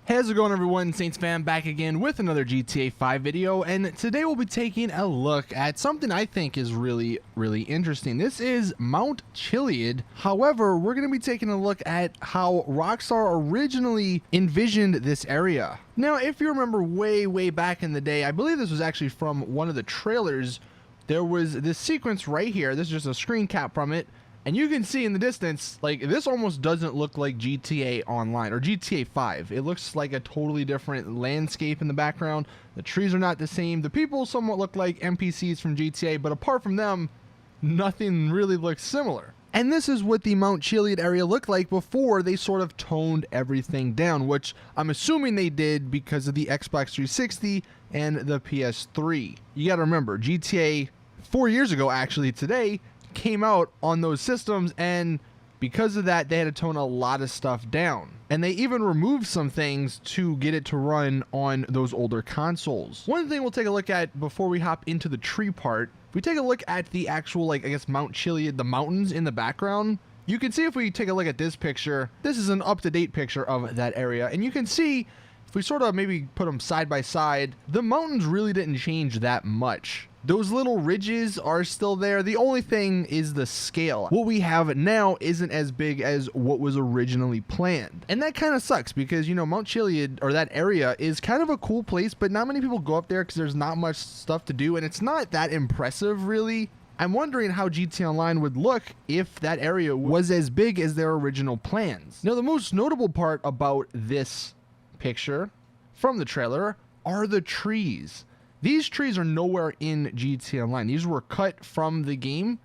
Hey, how's it going, everyone? Saints fan back again with another GTA 5 video, and today we'll be taking a look at something I think is really interesting. This is Mount Chiliad. However, we're going to be taking a look at how Rockstar originally envisioned this area. Now, if you remember way back in the day, I believe this was actually from one of the trailers. There was this sequence right here. This is just a screen cap from it. And you can see in the distance, like, this almost doesn't look like GTA Online or GTA 5. It looks like a totally different landscape in the background. The trees are not the same. The people somewhat look like NPCs from GTA, but apart from them, nothing really looks similar. And this is what the Mount Chiliad area looked like before they sort of toned everything down, which I'm assuming they did because of the Xbox 360 and the PS3. You gotta remember, GTA 4 years ago, actually today, came out on those systems, and because of that they had to tone a lot of stuff down, and they even removed some things to get it to run on those older consoles. One thing we'll take a look at before we hop into the tree part, if we take a look at the actual, like, I guess Mount Chiliad, the mountains in the background, you can see, if we take a look at this picture, this is an up-to-date picture of that area, and you can see if we sort of maybe put them side by side, the mountains really didn't change that much. Those little ridges are still there. The only thing is the scale. What we have now isn't as big as what was originally planned. And that kind of sucks because, you know, Mount Chiliad, or that area, is kind of a cool place, but not many people go up there because there's not much stuff to do, and it's not that impressive, really. I'm wondering how GTA Online would look if that area was as big as their original plans. Now, the most notable part about this picture from the trailer are the trees. These trees are nowhere in GTA Online. These were cut from the game.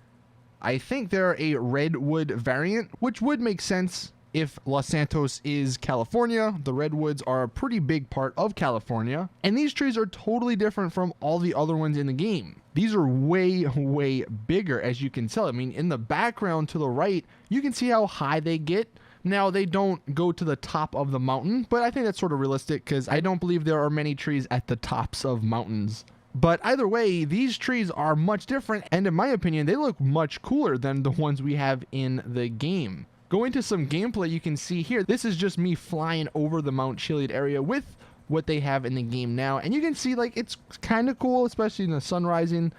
I think they're a redwood variant, which would make sense if Los Santos is California. The redwoods are a pretty big part of California. And these trees are totally different from all the other ones in the game. These are way bigger, as you can tell. I mean, in the background to the right, you can see how high they get. Now, they don't go to the top of the mountain, but I think that's sort of realistic because I don't believe there are many trees at the tops of mountains. But either way, these trees are much different, and in my opinion, they look much cooler than the ones we have in the game. Going to some gameplay, you can see here, this is just me flying over the Mount Chiliad area with what they have in the game now, and you can see, like, it's kind of cool, especially in the sun rising,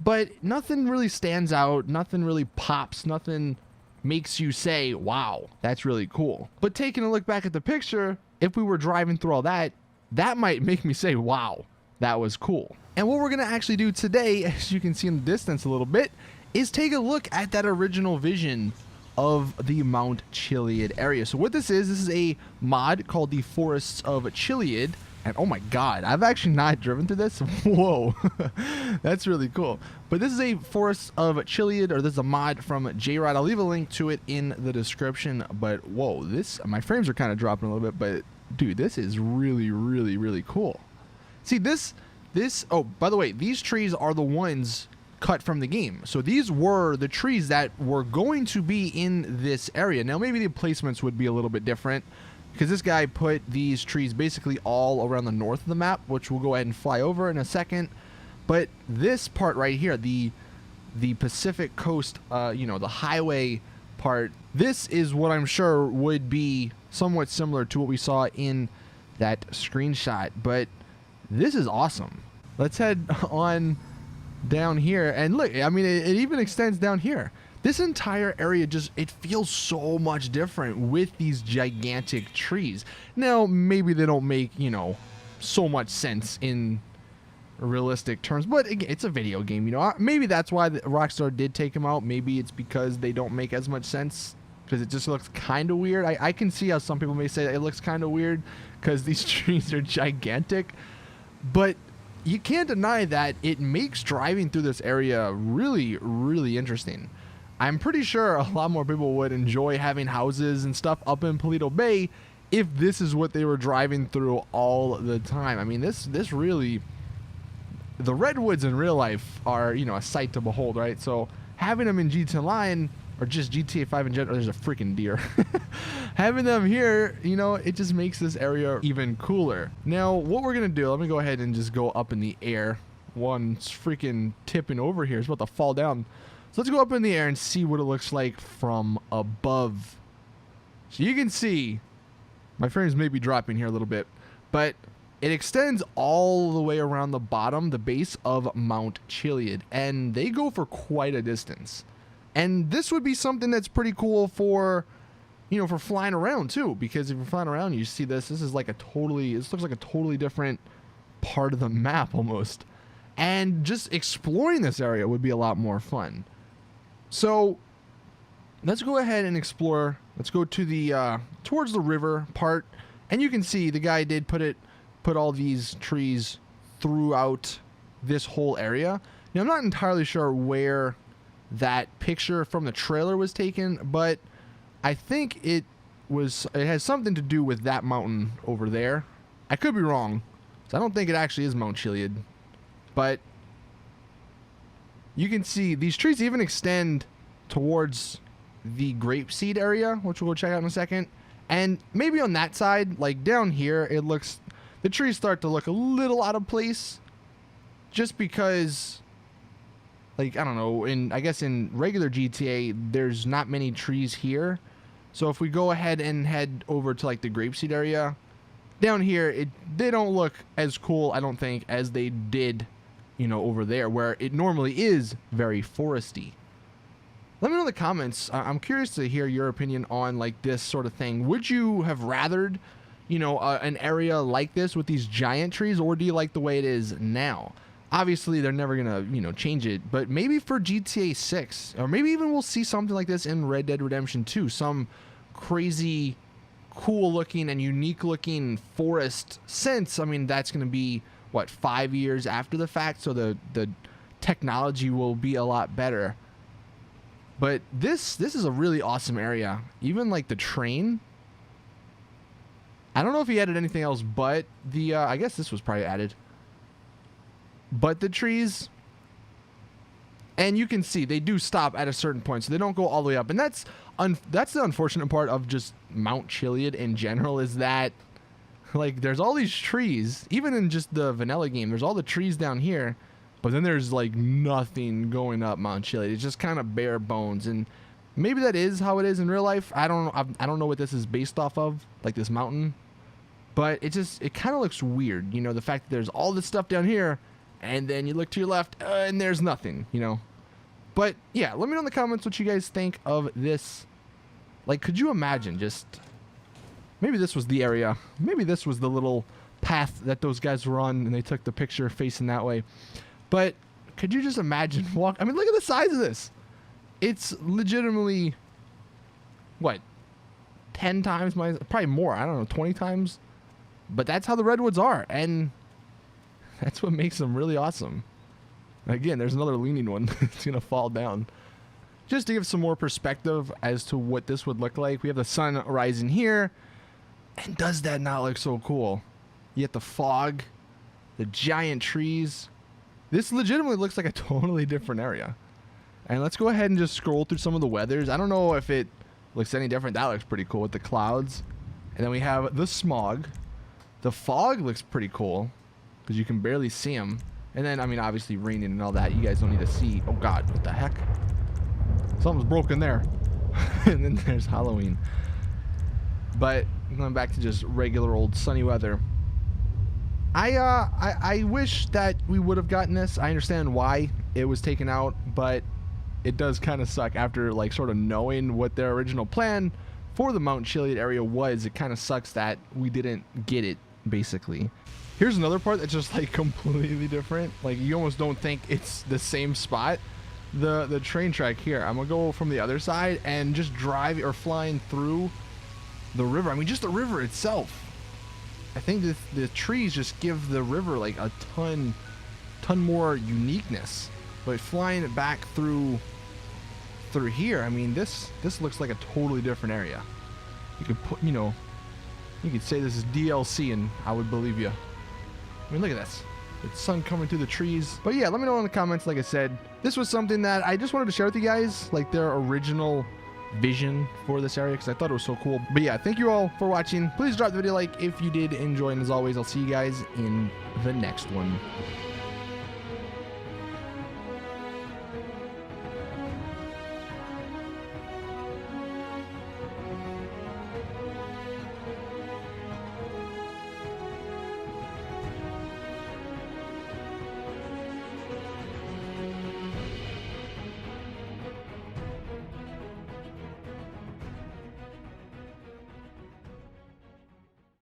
but nothing really stands out, nothing really pops, nothing makes you say, wow, that's really cool. But taking a look back at the picture, if we were driving through all that, that might make me say, wow, that was cool. And what we're going to actually do today, as you can see in the distance a little bit, is take a look at that original vision of the Mount Chiliad area. So what this is a mod called the Forests of Chiliad. And oh my god, I've actually not driven through this. Whoa, that's really cool. But this is a Forest of Chiliad, or this is a mod from J-Rod. I'll leave a link to it in the description. But whoa, my frames are kind of dropping a little bit, but dude, this is really cool. See, this, oh, by the way, these trees are the ones cut from the game. So these were the trees that were going to be in this area. Now, maybe the placements would be a little bit different, because this guy put these trees basically all around the north of the map, which we'll go ahead and fly over in a second. But this part right here, the Pacific Coast, you know, the highway part, this is what I'm sure would be somewhat similar to what we saw in that screenshot. But this is awesome. Let's head on down here, and look, I mean, it even extends down here. This entire area just, it feels so much different with these gigantic trees. Now, maybe they don't make, you know, so much sense in realistic terms, but again, it's a video game, you know. Maybe that's why Rockstar did take them out. Maybe it's because they don't make as much sense, because it just looks kind of weird. I can see how some people may say that it looks kind of weird because these trees are gigantic, but you can't deny that it makes driving through this area really interesting. I'm pretty sure a lot more people would enjoy having houses and stuff up in Paleto Bay if this is what they were driving through all the time. I mean, this really, the redwoods in real life are, you know, a sight to behold, right? So having them in GTA Online, or just GTA 5 in general, there's a freaking deer. Having them here, you know, it just makes this area even cooler. Now, what we're gonna do, let me go ahead and just go up in the air. One's freaking tipping over here. It's about to fall down. So let's go up in the air and see what it looks like from above. So you can see My frames may be dropping here a little bit, but it extends all the way around the bottom, the base of Mount Chiliad, and they go for quite a distance. And this would be something that's pretty cool for, you know, for flying around too, because if you're flying around, you see this is like this looks like a totally different part of the map almost. And just exploring this area would be a lot more fun. So let's go ahead and explore. Let's go to the towards the river part, and you can see the guy did put all these trees throughout this whole area. Now I'm not entirely sure where that picture from the trailer was taken, but I think it has something to do with that mountain over there. I could be wrong, so I don't think it actually is Mount Chiliad, but you can see these trees even extend towards the grapeseed area, which we'll go check out in a second. And maybe on that side, like down here, the trees start to look a little out of place, just because, like, I don't know, I guess in regular GTA, there's not many trees here. So if we go ahead and head over to like the grapeseed area, down here, they don't look as cool, I don't think, as they did, you know, over there, where it normally is very foresty. Let me know in the comments. I'm curious to hear your opinion on like this sort of thing. Would you have rathered, you know, an area like this with these giant trees, or do you like the way it is now? Obviously, they're never gonna, you know, change it, but maybe for GTA 6, or maybe even we'll see something like this in Red Dead Redemption 2, some crazy, cool looking and unique looking forest. Since, I mean, that's gonna be what, 5 years after the fact, so the technology will be a lot better. But this is a really awesome area. Even like the train. I don't know if he added anything else, but the I guess this was probably added. But the trees, and you can see they do stop at a certain point, so they don't go all the way up. And that's the unfortunate part of just Mount Chiliad in general, is that like there's all these trees, even in just the vanilla game. There's all the trees down here, but then there's like nothing going up Mount Chiliad. It's just kind of bare bones, and maybe that is how it is in real life. I don't know what this is based off of, like this mountain, but it kind of looks weird. You know, the fact that there's all this stuff down here, and then you look to your left, and there's nothing, you know. But yeah, let me know in the comments what you guys think of this. Like, could you imagine just, maybe this was the area, maybe this was the little path that those guys were on, and they took the picture facing that way. But could you just imagine I mean, look at the size of this. It's legitimately, what, 10 times probably more, I don't know, 20 times. But that's how the redwoods are, and that's what makes them really awesome. Again, there's another leaning one. It's going to fall down. Just to give some more perspective as to what this would look like, we have the sun rising here. And does that not look so cool? You get the fog, the giant trees. This legitimately looks like a totally different area. And let's go ahead and just scroll through some of the weathers. I don't know if it looks any different. That looks pretty cool with the clouds. And then we have the smog. The fog looks pretty cool because you can barely see them. And then, I mean, obviously raining and all that. You guys don't need to see. Oh, God, what the heck? Something's broken there. And then there's Halloween. But going back to just regular old sunny weather. I wish that we would have gotten this. I understand why it was taken out, but it does kind of suck after like sort of knowing what their original plan for the Mount Chiliad area was. It kind of sucks that we didn't get it, basically. Here's another part that's just like completely different. Like you almost don't think it's the same spot. The train track here. I'm gonna go from the other side and just drive or flying through the river. I mean, just the river itself. I think the trees just give the river like a ton more uniqueness. But flying it back through here, I mean, this looks like a totally different area. You could put, you know, you could say this is DLC, and I would believe you. I mean, look at this. The sun coming through the trees. But yeah, let me know in the comments. Like I said, this was something that I just wanted to share with you guys, like their original vision for this area, because I thought it was so cool. But yeah, thank you all for watching. Please drop the video like if you did enjoy, and as always, I'll see you guys in the next one.